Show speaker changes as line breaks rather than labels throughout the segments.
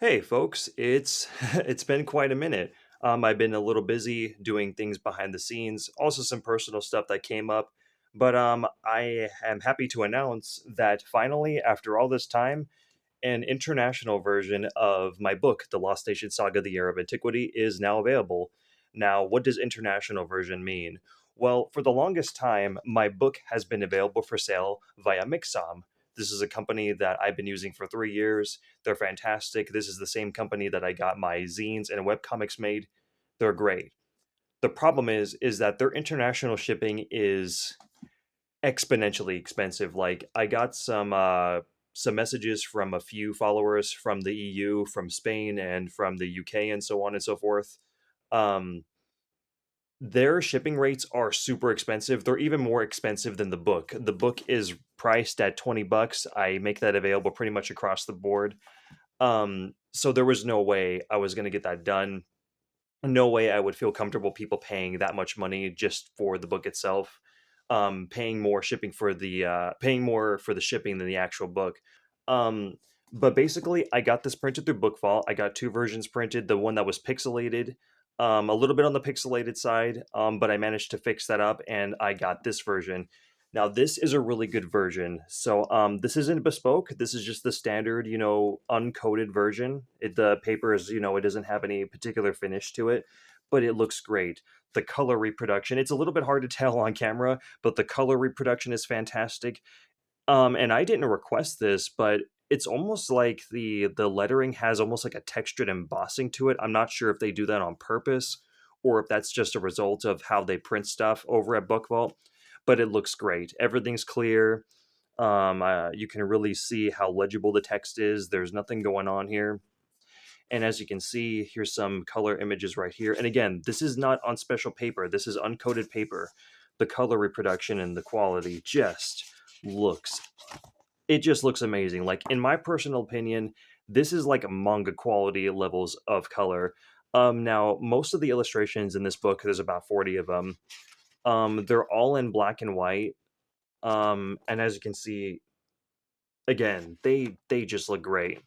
Hey folks, it's it's been quite a minute. I've been a little busy doing things behind the scenes, also some personal stuff that came up. But I am happy to announce that finally, after all this time, an international version of my book, The Lost Nation Saga: The Era of Antiquity, is now available. Now, what does international version mean? Well, for the longest time, my book has been available for sale via Mixam. This is a company that I've been using for 3 years. They're fantastic. This is the same company that I got my zines and webcomics made. They're great. The problem is that their international shipping is exponentially expensive. Like I got some messages from a few followers from the EU, from Spain, and from the UK, and so on and so forth. Um, their shipping rates are super expensive. They're even more expensive than the book. The book is priced at $20. I make that available pretty much across the board. So there was no way I was going to get that done. No way I would feel comfortable people paying that much money just for the book itself. Paying more for the shipping than the actual book. Um, but basically, I got this printed through Book Vault. I got two versions printed. The one that was pixelated, a little bit on the pixelated side, but I managed to fix that up, and I got this version. Now, this is a really good version. So, this isn't bespoke. This is just the standard, uncoated version. The paper is, it doesn't have any particular finish to it, but it looks great. The color reproduction, it's a little bit hard to tell on camera, but the color reproduction is fantastic. And I didn't request this, but it's almost like the lettering has almost like a textured embossing to it. I'm not sure if they do that on purpose or if that's just a result of how they print stuff over at BookVault, but it looks great. Everything's clear. You can really see how legible the text is. There's nothing going on here. And as you can see, here's some color images right here. And again, this is not on special paper. This is uncoated paper. The color reproduction and the quality looks just looks amazing. Like in my personal opinion, this is like manga quality levels of color. Now most of the illustrations in this book, there's about 40 of them. They're all in black and white. And as you can see, again, they just look great.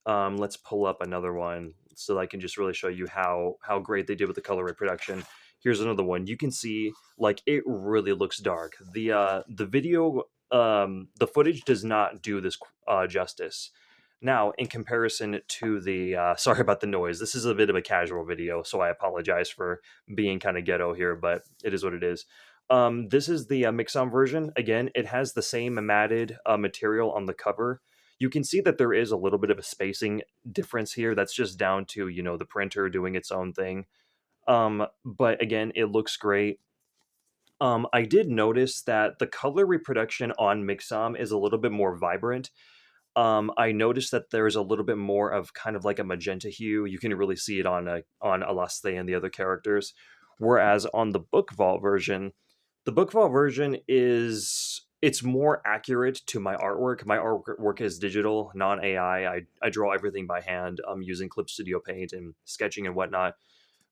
Let's pull up another one so I can just really show you how great they did with the color reproduction. Here's another one. You can see like it really looks dark. The video the footage does not do this justice. Now, in comparison to the sorry about the noise. This is a bit of a casual video, so I apologize for being kind of ghetto here, but it is what it is. This is the Mixon version. Again, it has the same matted material on the cover. You can see that there is a little bit of a spacing difference here. That's just down to, the printer doing its own thing. But again, it looks great. I did notice that the color reproduction on Mixam is a little bit more vibrant. I noticed that there's a little bit more of kind of like a magenta hue. You can really see it on Alaste and the other characters. Whereas on the Book Vault version it's more accurate to my artwork. My artwork is digital, non AI. I draw everything by hand. Using Clip Studio Paint and sketching and whatnot.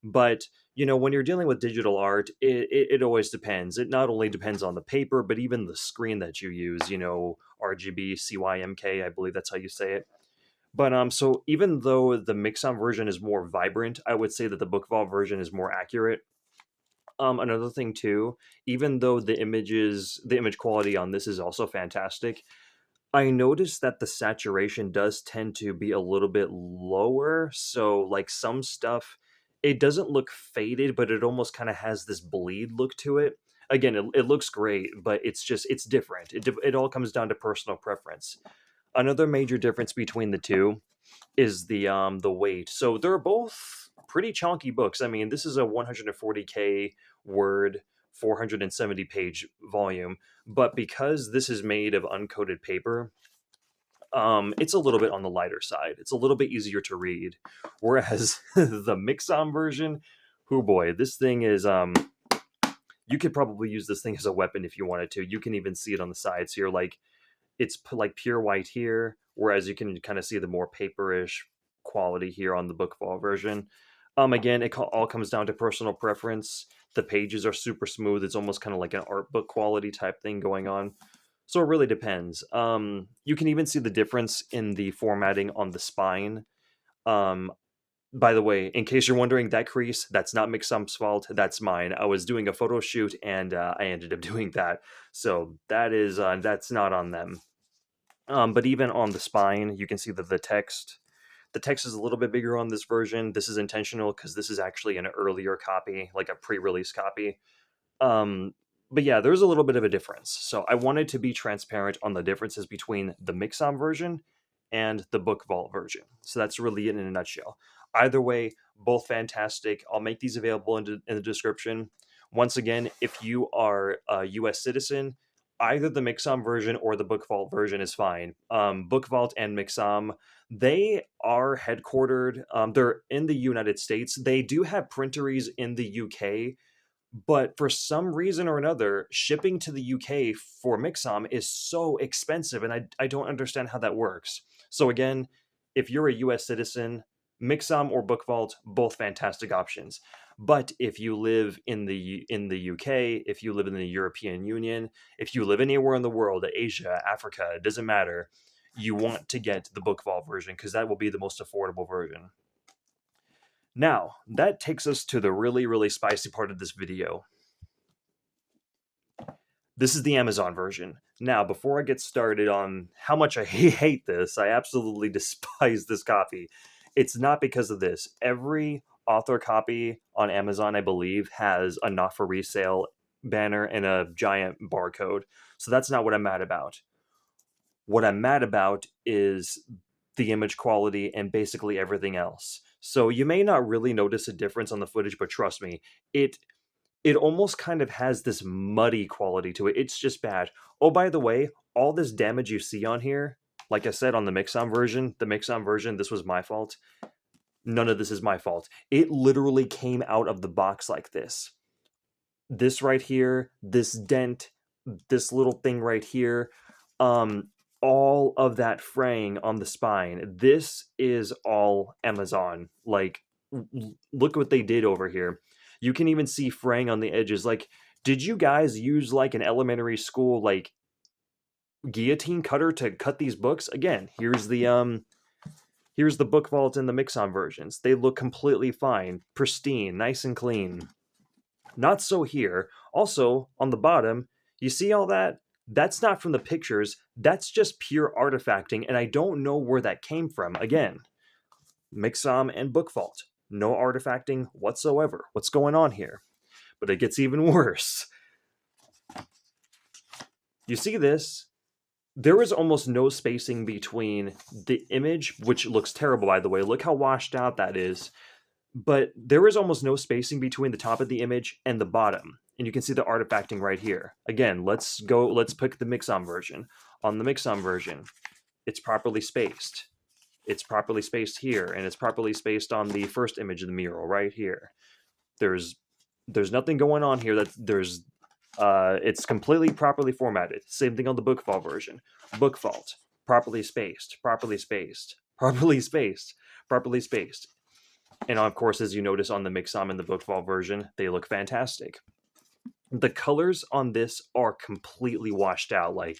But when you're dealing with digital art, it always depends. It not only depends on the paper, but even the screen that you use. RGB, CYMK, I believe that's how you say it. But so even though the Mixon version is more vibrant, I would say that the Book Vault version is more accurate. Another thing too, even though the image quality on this is also fantastic, I noticed that the saturation does tend to be a little bit lower. So, like some stuff, it doesn't look faded, but it almost kind of has this bleed look to it. Again, it looks great, but it's different. It all comes down to personal preference. Another major difference between the two is the weight. So they're both pretty chunky books. I mean, this is a 140K word, 470 page volume, but because this is made of uncoated paper, it's a little bit on the lighter side. It's a little bit easier to read. Whereas the Mixon version, oh boy, this thing is you could probably use this thing as a weapon if you wanted to. You can even see it on the sides here, like like pure white here, whereas you can kind of see the more paperish quality here on the Book Vault version. Again, all comes down to personal preference. The pages are super smooth. It's almost kind of like an art book quality type thing going on. So it really depends. You can even see the difference in the formatting on the spine. Um, by the way, in case you're wondering, that crease, that's not Mixum's fault. That's mine. I was doing a photo shoot and I ended up doing that. So that's not on them. But even on the spine, you can see that the text is a little bit bigger on this version. This is intentional because this is actually an earlier copy, like a pre-release copy. Um, but yeah, there's a little bit of a difference. So I wanted to be transparent on the differences between the Mixam version and the Book Vault version. So that's really it in a nutshell. Either way, both fantastic. I'll make these available in the description. Once again, if you are a US citizen, either the Mixam version or the Book Vault version is fine. Book Vault and Mixam, they are headquartered, they're in the United States. They do have printeries in the UK, but for some reason or another, shipping to the UK for Mixam is so expensive, and I don't understand how that works. So again, if you're a US citizen, Mixam or Book Vault, both fantastic options. But if you live in the UK, if you live in the European Union, if you live anywhere in the world, Asia, Africa, it doesn't matter, you want to get the Book Vault version because that will be the most affordable version. Now, that takes us to the really, really spicy part of this video. This is the Amazon version. Now, before I get started on how much I hate this, I absolutely despise this copy. It's not because of this. Every author copy on Amazon, I believe, has a not for resale banner and a giant barcode. So that's not what I'm mad about. What I'm mad about is the image quality and basically everything else. So you may not really notice a difference on the footage, but trust me, it almost kind of has this muddy quality to it. It's just bad. Oh, by the way, all this damage you see on here, like I said on the Mixam version, this was my fault. None of this is my fault. It literally came out of the box like this. This right here, this dent, this little thing right here, all of that fraying on the spine. This is all Amazon. Like, look what they did over here. You can even see fraying on the edges. Like, did you guys use like an elementary school like guillotine cutter to cut these books? Again, here's the Book Vault and the Mixon versions. They look completely fine, pristine, nice and clean. Not so here. Also, on the bottom, you see all that? That's not from the pictures. That's just pure artifacting, and I don't know where that came from. Again, Mixam and Book Vault. No artifacting whatsoever. What's going on here? But it gets even worse. You see this? There is almost no spacing between the image, which looks terrible, by the way. Look how washed out that is. But there is almost no spacing between the top of the image and the bottom. And you can see the artifacting right here. Again, let's pick the Mixam version. On the Mixam version, it's properly spaced. It's properly spaced here, and it's properly spaced on the first image of the mural right here. There's nothing going on here. It's completely properly formatted. Same thing on the Book Vault version. Book Vault, properly spaced, properly spaced, properly spaced, properly spaced. And of course, as you notice on the Mixam and the Book Vault version, they look fantastic. The colors on this are completely washed out. Like,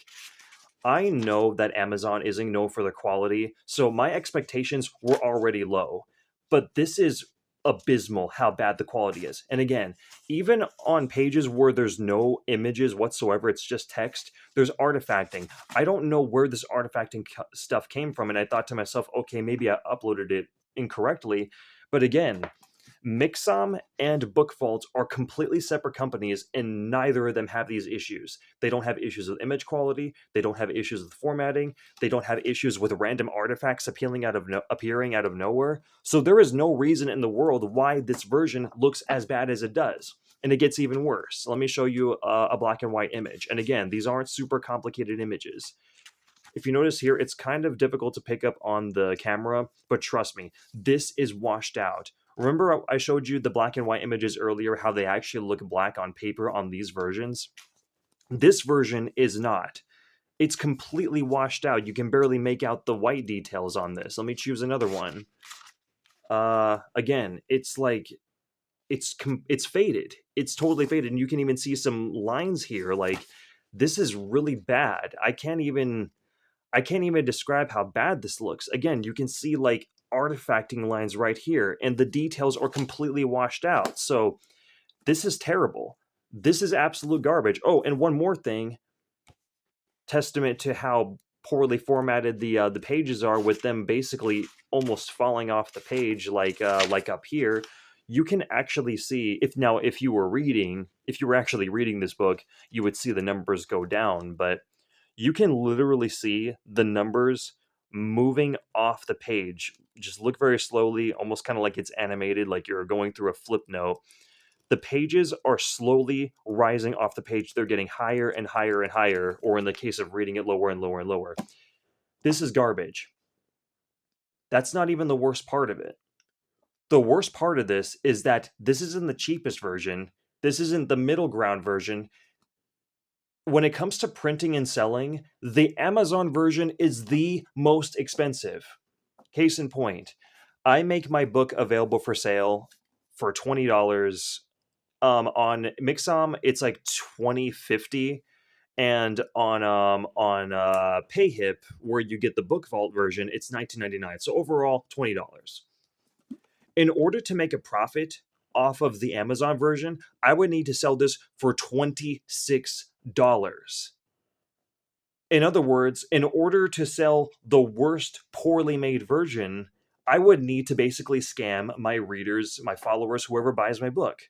I know that Amazon isn't known for their quality, so my expectations were already low. But this is abysmal how bad the quality is. And again, even on pages where there's no images whatsoever, it's just text, there's artifacting. I don't know where this artifacting stuff came from, and I thought to myself, okay, maybe I uploaded it incorrectly. But again, Mixam and Book Vault are completely separate companies, and neither of them have these issues. They don't have issues with image quality. They don't have issues with formatting. They don't have issues with random artifacts appearing out of nowhere. So there is no reason in the world why this version looks as bad as it does. And it gets even worse. Let me show you a black and white image. And again, these aren't super complicated images. If you notice here, it's kind of difficult to pick up on the camera, but trust me, this is washed out. Remember I showed you the black and white images earlier, how they actually look black on paper on these versions? This version is not. It's completely washed out. You can barely make out the white details on this. Let me choose another one. Again, it's like, it's faded. It's totally faded, and you can even see some lines here. Like, this is really bad. I can't even describe how bad this looks. Again, you can see like artifacting lines right here, and the details are completely washed out. So this is terrible. This is absolute garbage. Oh, and one more thing, testament to how poorly formatted the pages are, with them basically almost falling off the page, like up here. You can actually see, if you were reading, if you were actually reading this book, you would see the numbers go down, but you can literally see the numbers moving off the page. Just look very slowly, almost kind of like it's animated, like you're going through a flip note. The pages are slowly rising off the page. They're getting higher and higher and higher, or in the case of reading it, lower and lower and lower. This is garbage. That's not even the worst part of it. The worst part of this is that this isn't the cheapest version. This isn't the middle ground version. When it comes to printing and selling, the Amazon version is the most expensive. Case in point, I make my book available for sale for $20. On Mixam, it's like 20.50, and on PayHip, where you get the Book Vault version, it's 19.99. So overall, $20. In order to make a profit off of the Amazon version, I would need to sell this for $26. In other words, in order to sell the worst poorly made version, I would need to basically scam my readers, my followers, whoever buys my book.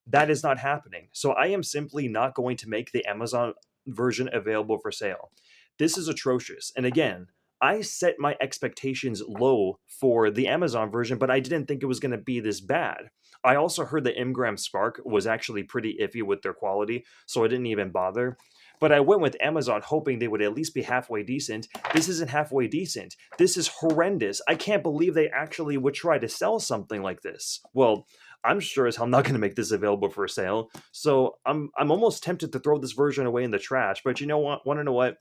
That is not happening. So I am simply not going to make the Amazon version available for sale. This is atrocious. And again, I set my expectations low for the Amazon version, but I didn't think it was going to be this bad. I also heard that Imgram Spark was actually pretty iffy with their quality, so I didn't even bother. But I went with Amazon hoping they would at least be halfway decent. This isn't halfway decent. This is horrendous. I can't believe they actually would try to sell something like this. Well, I'm sure as hell not going to make this available for sale. So I'm almost tempted to throw this version away in the trash. But you know what? Want to know what?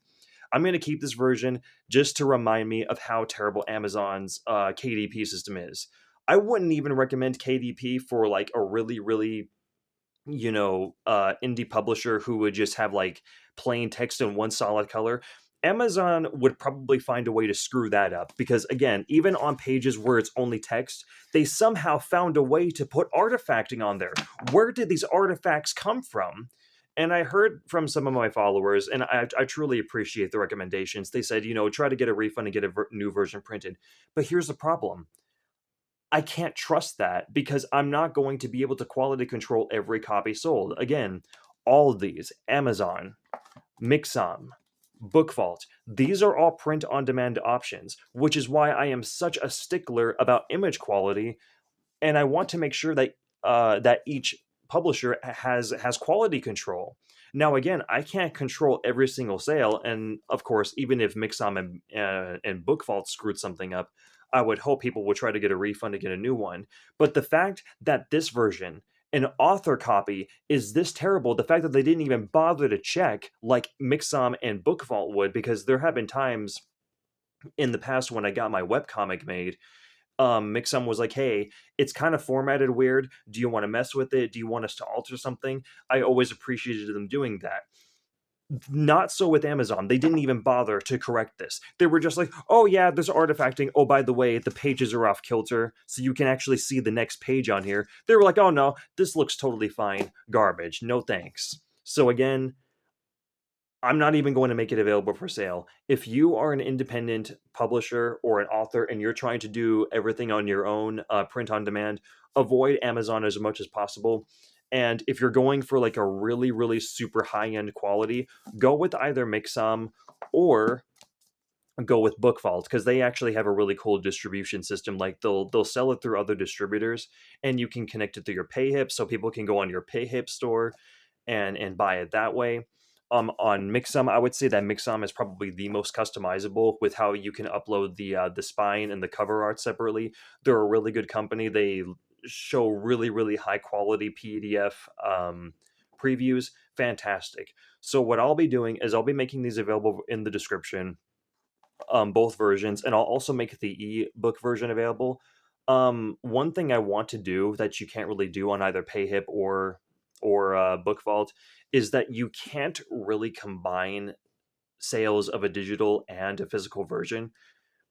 I'm going to keep this version just to remind me of how terrible Amazon's KDP system is. I wouldn't even recommend KDP for like a really, really, indie publisher who would just have like plain text in one solid color. Amazon would probably find a way to screw that up because, again, even on pages where it's only text, they somehow found a way to put artifacting on there. Where did these artifacts come from? And I heard from some of my followers, and I truly appreciate the recommendations. They said, try to get a refund and get a new version printed. But here's the problem. I can't trust that because I'm not going to be able to quality control every copy sold. Again, all of these, Amazon, Mixam, Book Vault, these are all print on demand options, which is why I am such a stickler about image quality, and I want to make sure that each publisher has quality control. Now, again, I can't control every single sale, and of course, even if Mixam and Book Vault screwed something up, I would hope people will try to get a refund to get a new one. But the fact that this version, an author copy, is this terrible, the fact that they didn't even bother to check like Mixam and Book Vault would, because there have been times in the past when I got my webcomic made, Mixum was like, hey, it's kind of formatted weird. Do you want to mess with it? Do you want us to alter something? I always appreciated them doing that. Not so with Amazon. They didn't even bother to correct this. They were just like, oh yeah, there's artifacting. Oh, by the way, the pages are off kilter, so you can actually see the next page on here. They were like, oh no, this looks totally fine. Garbage. No thanks. So again, I'm not even going to make it available for sale. If you are an independent publisher or an author and you're trying to do everything on your own, print on demand, avoid Amazon as much as possible. And if you're going for like a really, really super high end quality, go with either Mixam or go with Book Vault because they actually have a really cool distribution system. Like they'll sell it through other distributors, and you can connect it through your PayHip, so people can go on your PayHip store and buy it that way. On Mixum, I would say that Mixum is probably the most customizable with how you can upload the spine and the cover art separately. They're a really good company. They show really, really high quality PDF previews. Fantastic. So what I'll be doing is I'll be making these available in the description, both versions, and I'll also make the ebook version available. One thing I want to do that you can't really do on either PayHip or Book Vault is that you can't really combine sales of a digital and a physical version.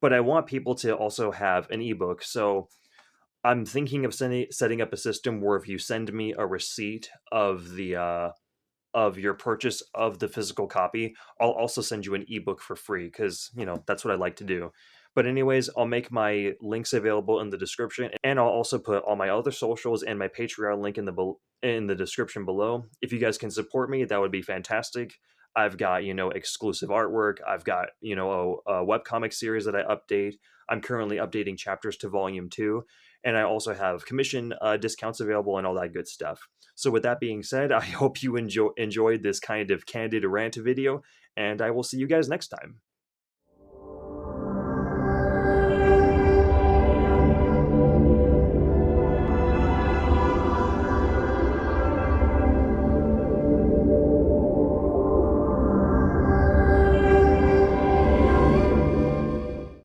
but I want people to also have an ebook. So I'm thinking of setting up a system where if you send me a receipt of your purchase of the physical copy, I'll also send you an ebook for free because, that's what I like to do. But anyways, I'll make my links available in the description, and I'll also put all my other socials and my Patreon link in the description below. If you guys can support me, that would be fantastic. I've got, exclusive artwork. I've got, a webcomic series that I update. I'm currently updating chapters to volume 2, and I also have commission discounts available and all that good stuff. So with that being said, I hope you enjoyed this kind of candid rant video, and I will see you guys next time.